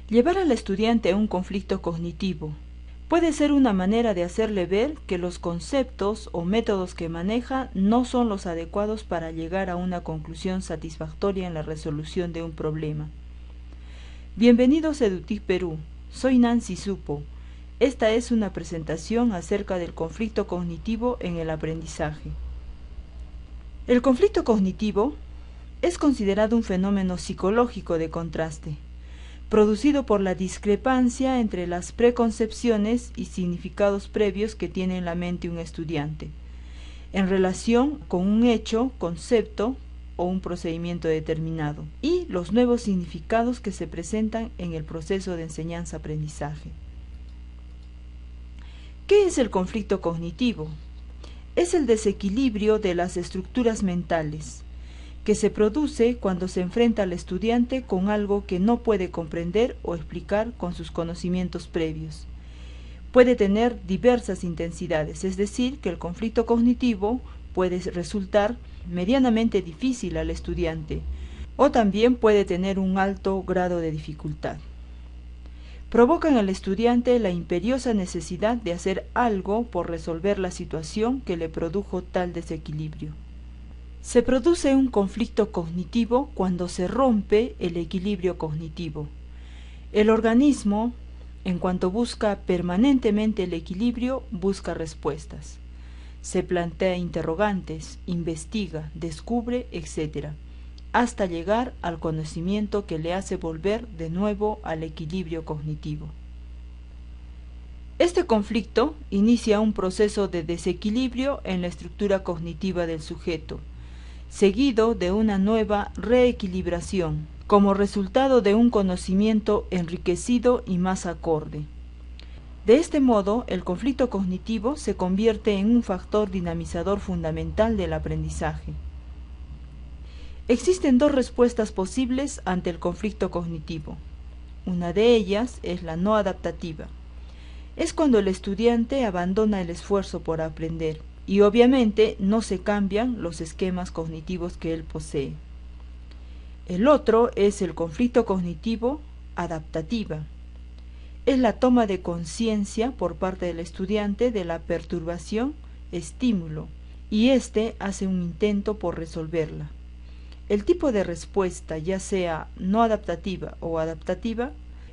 Llevar al estudiante a un conflicto cognitivo puede ser una manera de hacerle ver que los conceptos o métodos que maneja no son los adecuados para llegar a una conclusión satisfactoria en la resolución de un problema. Bienvenidos a EduTIC Perú, soy Nancy Supo. Esta es una presentación acerca del conflicto cognitivo en el aprendizaje. El conflicto cognitivo es considerado un fenómeno psicológico de contraste, producido por la discrepancia entre las preconcepciones y significados previos que tiene en la mente un estudiante, en relación con un hecho, concepto o un procedimiento determinado, y los nuevos significados que se presentan en el proceso de enseñanza-aprendizaje. ¿Qué es el conflicto cognitivo? Es el desequilibrio de las estructuras mentales, que se produce cuando se enfrenta al estudiante con algo que no puede comprender o explicar con sus conocimientos previos. Puede tener diversas intensidades, es decir, que el conflicto cognitivo puede resultar medianamente difícil al estudiante, o también puede tener un alto grado de dificultad. Provoca en el estudiante la imperiosa necesidad de hacer algo por resolver la situación que le produjo tal desequilibrio. Se produce un conflicto cognitivo cuando se rompe el equilibrio cognitivo. El organismo, en cuanto busca permanentemente el equilibrio, busca respuestas. Se plantea interrogantes, investiga, descubre, etc., hasta llegar al conocimiento que le hace volver de nuevo al equilibrio cognitivo. Este conflicto inicia un proceso de desequilibrio en la estructura cognitiva del sujeto, seguido de una nueva reequilibración, como resultado de un conocimiento enriquecido y más acorde. De este modo, el conflicto cognitivo se convierte en un factor dinamizador fundamental del aprendizaje. Existen dos respuestas posibles ante el conflicto cognitivo. Una de ellas es la no adaptativa. Es cuando el estudiante abandona el esfuerzo por aprender y obviamente no se cambian los esquemas cognitivos que él posee. El otro es el conflicto cognitivo adaptativa. Es la toma de conciencia por parte del estudiante de la perturbación, estímulo, y éste hace un intento por resolverla. El tipo de respuesta, ya sea no adaptativa o adaptativa,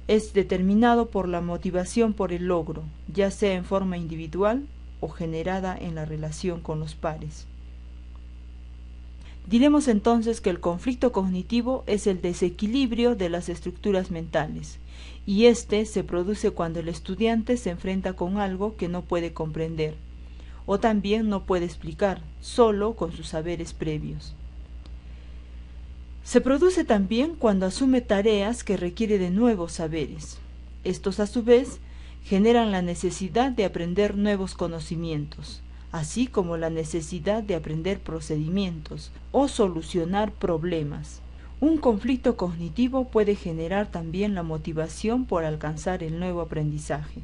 es determinado por la motivación por el logro, ya sea en forma individual o generada en la relación con los pares. Diremos entonces que el conflicto cognitivo es el desequilibrio de las estructuras mentales, y este se produce cuando el estudiante se enfrenta con algo que no puede comprender, o también no puede explicar, solo con sus saberes previos. Se produce también cuando asume tareas que requiere de nuevos saberes. Estos, a su vez, generan la necesidad de aprender nuevos conocimientos, así como la necesidad de aprender procedimientos o solucionar problemas. Un conflicto cognitivo puede generar también la motivación por alcanzar el nuevo aprendizaje.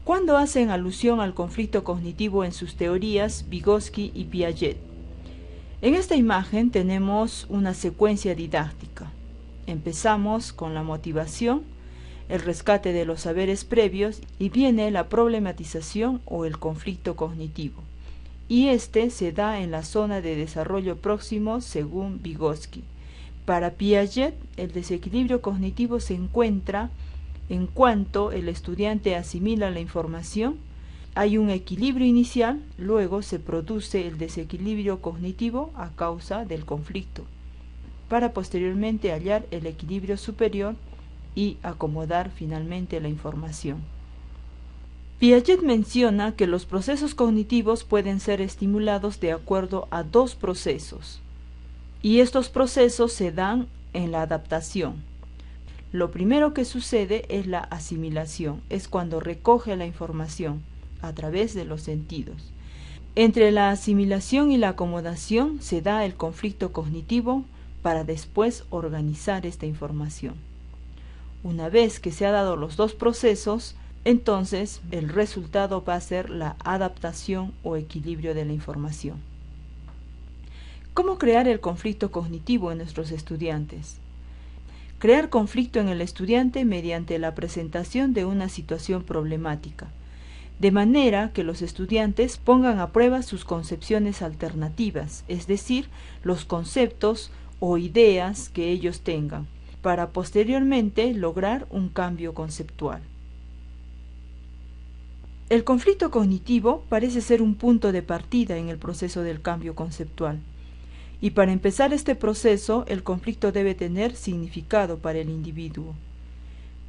¿Cuándo hacen alusión al conflicto cognitivo en sus teorías Vygotsky y Piaget? En esta imagen tenemos una secuencia didáctica. Empezamos con la motivación, el rescate de los saberes previos y viene la problematización o el conflicto cognitivo. Y este se da en la zona de desarrollo próximo según Vygotsky. Para Piaget, el desequilibrio cognitivo se encuentra en cuanto el estudiante asimila la información. Hay un equilibrio inicial, luego se produce el desequilibrio cognitivo a causa del conflicto, para posteriormente hallar el equilibrio superior y acomodar finalmente la información. Piaget menciona que los procesos cognitivos pueden ser estimulados de acuerdo a dos procesos, y estos procesos se dan en la adaptación. Lo primero que sucede es la asimilación, es cuando recoge la información a través de los sentidos. Entre la asimilación y la acomodación se da el conflicto cognitivo para después organizar esta información. Una vez que se han dado los dos procesos, entonces el resultado va a ser la adaptación o equilibrio de la información. ¿Cómo crear el conflicto cognitivo en nuestros estudiantes? Crear conflicto en el estudiante mediante la presentación de una situación problemática, de manera que los estudiantes pongan a prueba sus concepciones alternativas, es decir, los conceptos o ideas que ellos tengan, para posteriormente lograr un cambio conceptual. El conflicto cognitivo parece ser un punto de partida en el proceso del cambio conceptual. Y para empezar este proceso, el conflicto debe tener significado para el individuo.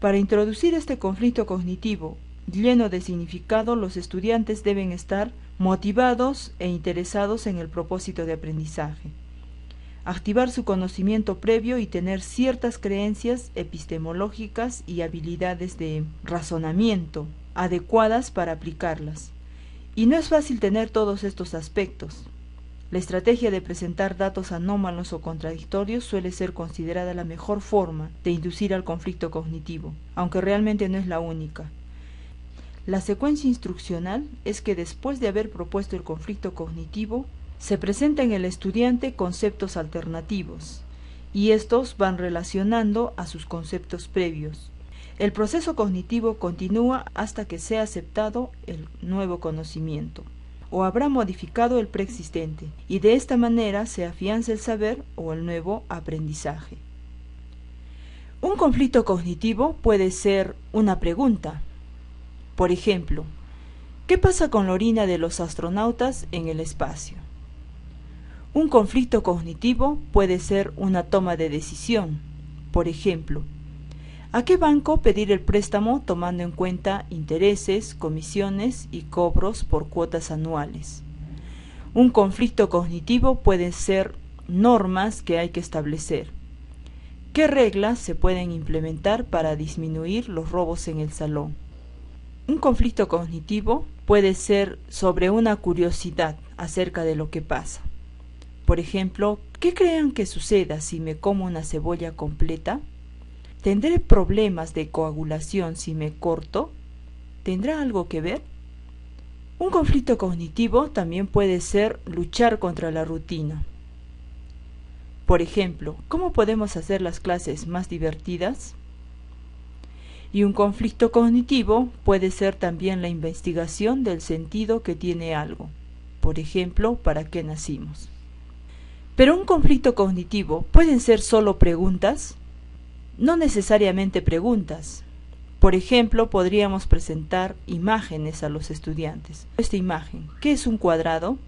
Para introducir este conflicto cognitivo lleno de significado, los estudiantes deben estar motivados e interesados en el propósito de aprendizaje, activar su conocimiento previo y tener ciertas creencias epistemológicas y habilidades de razonamiento adecuadas para aplicarlas. Y no es fácil tener todos estos aspectos. La estrategia de presentar datos anómalos o contradictorios suele ser considerada la mejor forma de inducir al conflicto cognitivo, aunque realmente no es la única. La secuencia instruccional es que después de haber propuesto el conflicto cognitivo, se presenta en el estudiante conceptos alternativos, y estos van relacionando a sus conceptos previos. El proceso cognitivo continúa hasta que sea aceptado el nuevo conocimiento, o habrá modificado el preexistente, y de esta manera se afianza el saber o el nuevo aprendizaje. Un conflicto cognitivo puede ser una pregunta. Por ejemplo, ¿qué pasa con la orina de los astronautas en el espacio? Un conflicto cognitivo puede ser una toma de decisión. Por ejemplo, ¿a qué banco pedir el préstamo tomando en cuenta intereses, comisiones y cobros por cuotas anuales? Un conflicto cognitivo puede ser normas que hay que establecer. ¿Qué reglas se pueden implementar para disminuir los robos en el salón? Un conflicto cognitivo puede ser sobre una curiosidad acerca de lo que pasa. Por ejemplo, ¿qué creen que suceda si me como una cebolla completa? ¿Tendré problemas de coagulación si me corto? ¿Tendrá algo que ver? Un conflicto cognitivo también puede ser luchar contra la rutina. Por ejemplo, ¿cómo podemos hacer las clases más divertidas? Y un conflicto cognitivo puede ser también la investigación del sentido que tiene algo. Por ejemplo, ¿para qué nacimos? Pero un conflicto cognitivo pueden ser solo preguntas. No necesariamente preguntas. Por ejemplo, podríamos presentar imágenes a los estudiantes. Esta imagen, ¿qué es un cuadrado?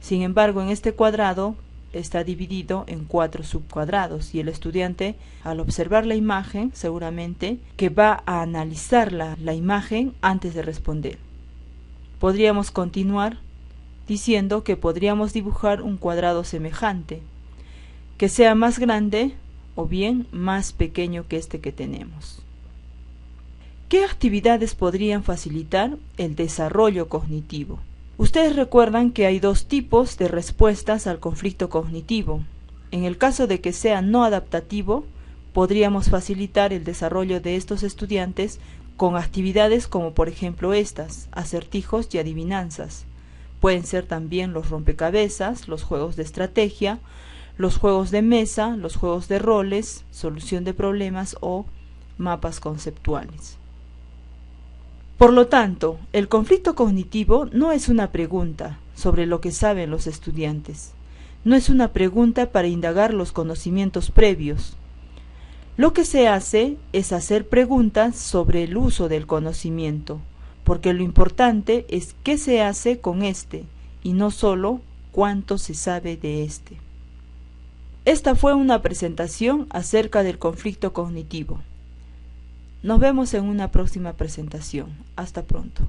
Sin embargo, en este cuadrado está dividido en 4 subcuadrados y el estudiante, al observar la imagen, seguramente que va a analizar la imagen antes de responder. Podríamos continuar diciendo que podríamos dibujar un cuadrado semejante, que sea más grande o bien más pequeño que este que tenemos. ¿Qué actividades podrían facilitar el desarrollo cognitivo? Ustedes recuerdan que hay 2 tipos de respuestas al conflicto cognitivo. En el caso de que sea no adaptativo, podríamos facilitar el desarrollo de estos estudiantes con actividades como por ejemplo estas, acertijos y adivinanzas. Pueden ser también los rompecabezas, los juegos de estrategia, los juegos de mesa, los juegos de roles, solución de problemas o mapas conceptuales. Por lo tanto, el conflicto cognitivo no es una pregunta sobre lo que saben los estudiantes, no es una pregunta para indagar los conocimientos previos. Lo que se hace es hacer preguntas sobre el uso del conocimiento, porque lo importante es qué se hace con este y no solo cuánto se sabe de este. Esta fue una presentación acerca del conflicto cognitivo. Nos vemos en una próxima presentación. Hasta pronto.